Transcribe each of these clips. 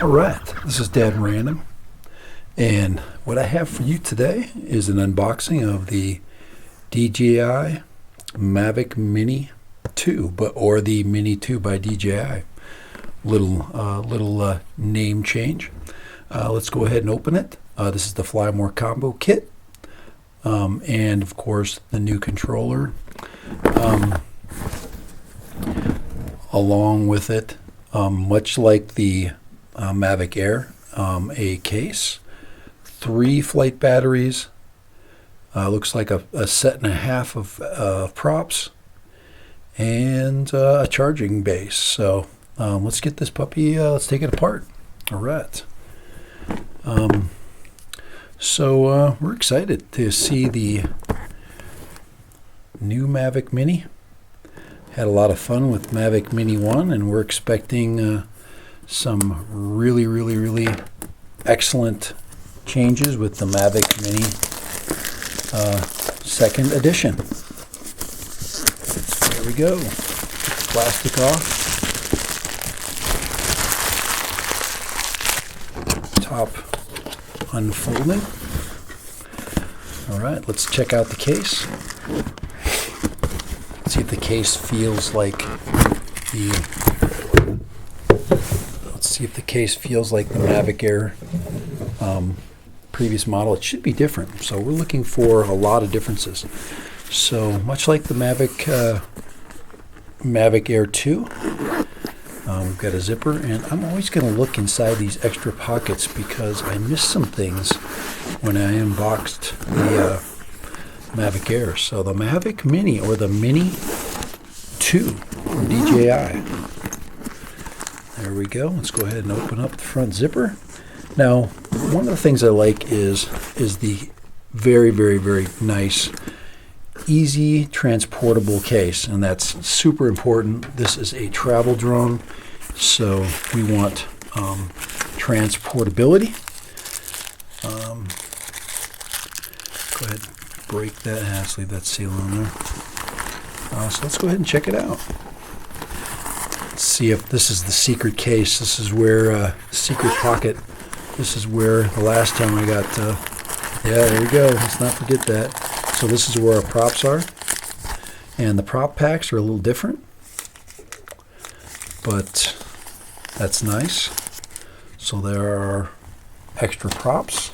Alright, this is Dad Random, and what I have for you today is an unboxing of the DJI Mavic Mini 2, or the Mini 2 by DJI. Little name change. Let's go ahead and open it. This is the Fly More Combo Kit, and of course the new controller, along with it, much like the Mavic Air, a case, 3 flight batteries, looks like a set and a half of props, and a charging base. So let's get this puppy, let's take it apart. All right. So we're excited to see the new Mavic Mini. Had a lot of fun with Mavic Mini 1, and we're expecting some really excellent changes with the Mavic Mini 2nd edition. There we go. Plastic off. Top unfolding. All right, let's check out the case. See if the case feels like the Mavic Air previous model. It should be different, so we're looking for a lot of differences. So much like the Mavic Air 2, we've got a zipper, and I'm always going to look inside these extra pockets because I missed some things when I unboxed the Mavic Air. So the Mavic Mini, or the Mini 2 from DJI. There we go. Let's go ahead and open up the front zipper. Now, one of the things I like is the very nice, easy transportable case, and that's super important. This is a travel drone, so we want transportability. Go ahead and break that. Let's leave that seal on there. So let's go ahead and check it out. Let's see if this is the secret case. This is where secret pocket. This is where the last time I got. Yeah, there we go. Let's not forget that. So this is where our props are, and the prop packs are a little different, but that's nice. So there are extra props,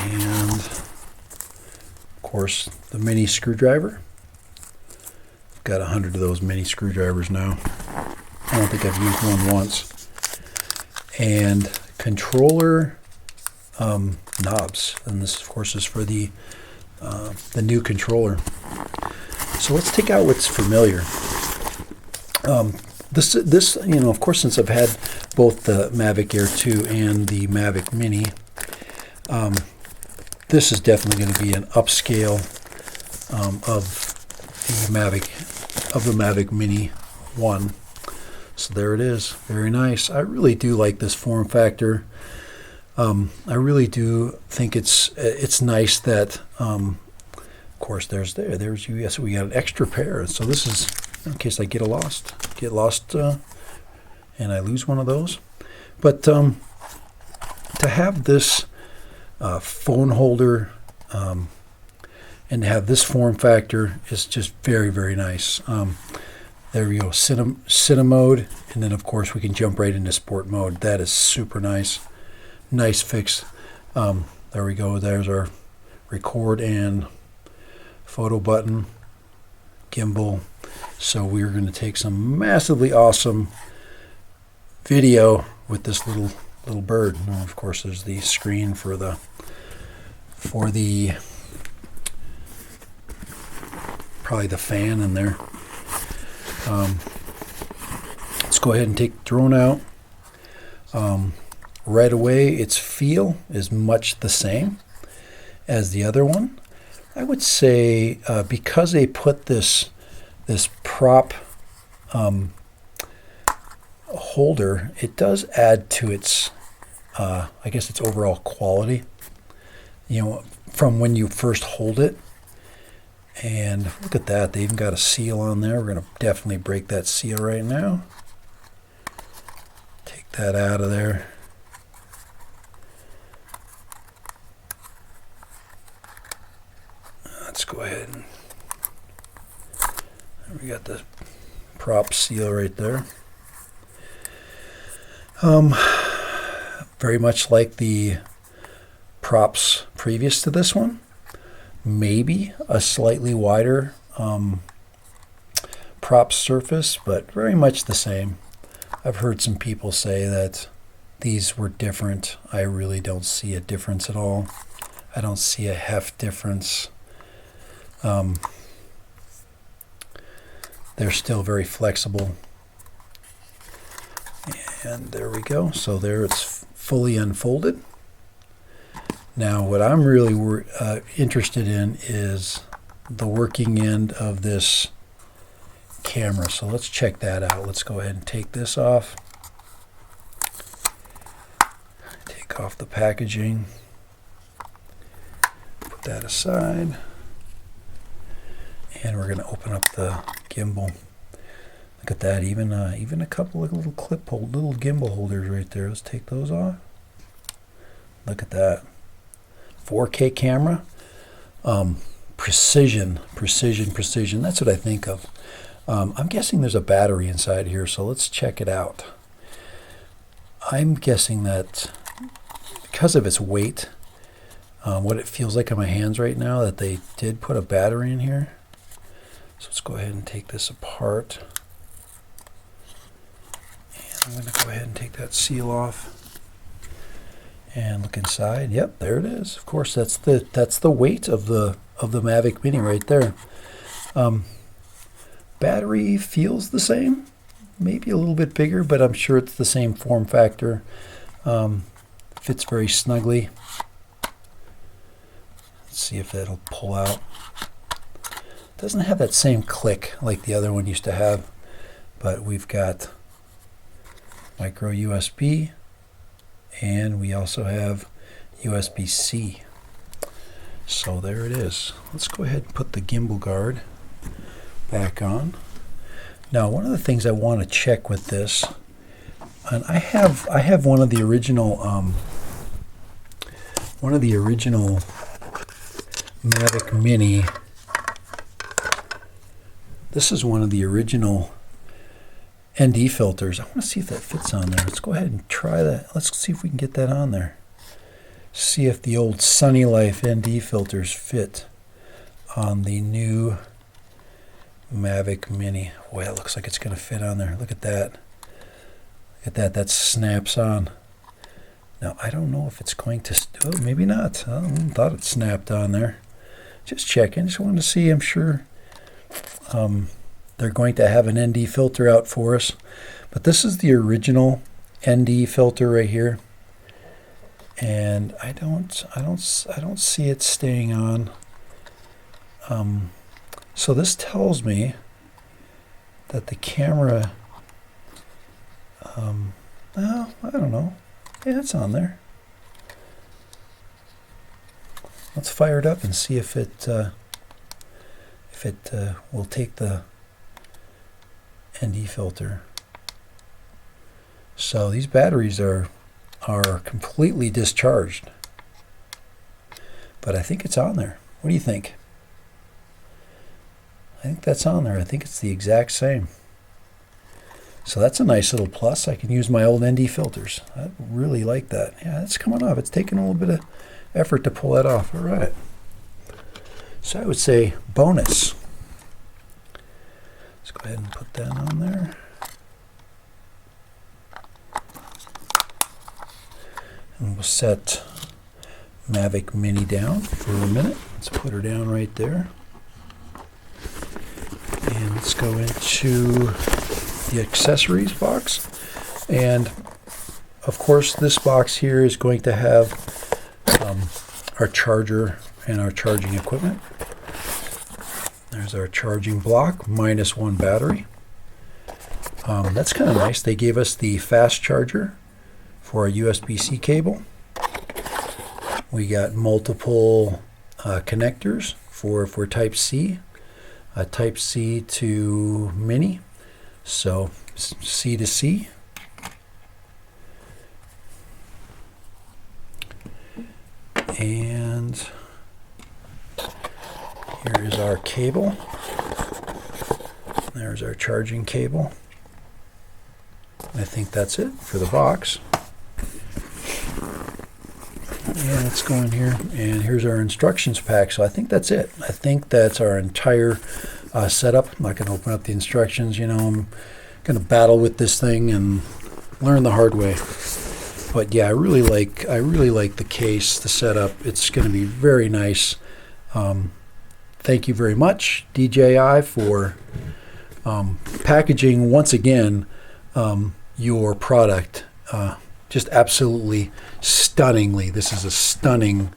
and of course the mini screwdriver. I've got 100 of those mini screwdrivers now. I don't think I've used one once. And controller knobs, and this of course is for the new controller. So let's take out what's familiar. This you know, of course, since I've had both the Mavic Air 2 and the Mavic Mini, this is definitely going to be an upscale of the Mavic Mini 1. So there it is. Very nice. I really do like this form factor. I really do think it's nice that, of course, there's yes, we got an extra pair. So this is in case I get lost, and I lose one of those. But to have this phone holder and have this form factor is just very nice. There we go, cinema mode, and then of course we can jump right into sport mode. That is super nice. Nice fix. There we go. There's our record and photo button, gimbal. So we're going to take some massively awesome video with this little bird. And of course, there's the screen for the probably the fan in there. Let's go ahead and take the drone out. Right away, its feel is much the same as the other one. I would say because they put this prop holder, it does add to its, I guess, its overall quality. You know, from when you first hold it. And look at that, they even got a seal on there. We're going to definitely break that seal right now. that out of there. Let's go ahead and we got the prop seal right there. Very much like the props previous to this one. Maybe a slightly wider prop surface, but very much the same. I've heard some people say that these were different. I really don't see a difference at all. I don't see a heft difference. They're still very flexible. And there we go. So there it's fully unfolded. Now what I'm really interested in is the working end of this camera. So let's check that out. Let's go ahead and take this off. Take off the packaging. Put that aside. And we're going to open up the gimbal. Look at that, even a couple of little little gimbal holders right there. Let's take those off. Look at that. 4K camera. Precision. That's what I think of. I'm guessing there's a battery inside here, so let's check it out. I'm guessing that because of its weight, what it feels like in my hands right now, that they did put a battery in here. So let's go ahead and take this apart. And I'm going to go ahead and take that seal off and look inside. Yep, there it is. Of course, that's the weight of the Mavic Mini right there. Battery feels the same, maybe a little bit bigger, but I'm sure it's the same form factor. Fits very snugly. Let's see if that'll pull out. Doesn't have that same click like the other one used to have, but we've got micro USB, and we also have USB-C. So there it is. Let's go ahead and put the gimbal guard back on. Now, one of the things I want to check with this, and I have one of the original Mavic Mini. This is one of the original ND filters. I want to see if that fits on there. Let's go ahead and try that. Let's see if we can get that on there. See if the old Sunny Life ND filters fit on the new Mavic Mini. Boy, it looks like it's going to fit on there. Look at that. Look at that. That snaps on. Now, I don't know if it's going to... Oh, maybe not. I thought it snapped on there. Just checking. Just wanted to see. I'm sure they're going to have an ND filter out for us. But this is the original ND filter right here. And I don't see it staying on. So this tells me that the camera, well, I don't know. Yeah, it's on there. Let's fire it up and see if it will take the ND filter. So these batteries are completely discharged, but I think it's on there. What do you think? I think that's on there. I think it's the exact same. So that's a nice little plus. I can use my old ND filters. I really like that. Yeah, it's coming off. It's taking a little bit of effort to pull that off. All right. So I would say bonus. Let's go ahead and put that on there. And we'll set Mavic Mini down for a minute. Let's put her down right there. And let's go into the accessories box. And of course, this box here is going to have our charger and our charging equipment. There's our charging block, -1 battery. That's kind of nice. They gave us the fast charger for a USB-C cable. We got multiple connectors for Type-C. Type-C to Mini, so C to C. And here is our cable. There's our charging cable. I think that's it for the box. And let's go in here, and here's our instructions pack. So I think that's it. I think that's our entire setup. I'm not going to open up the instructions. You know, I'm going to battle with this thing and learn the hard way. But yeah, I really like the case, the setup. It's going to be very nice. Thank you very much, DJI, for packaging once again your product. Just absolutely stunningly. This is a stunning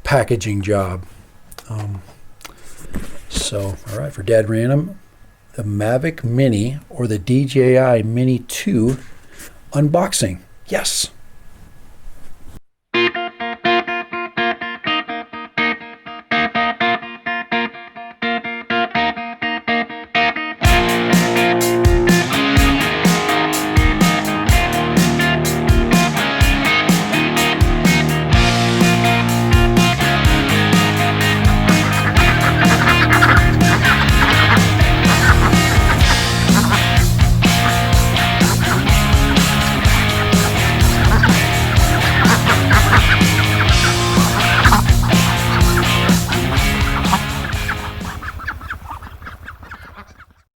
packaging job. So, all right, for Dad Random, the Mavic Mini or the DJI Mini 2 unboxing. Yes.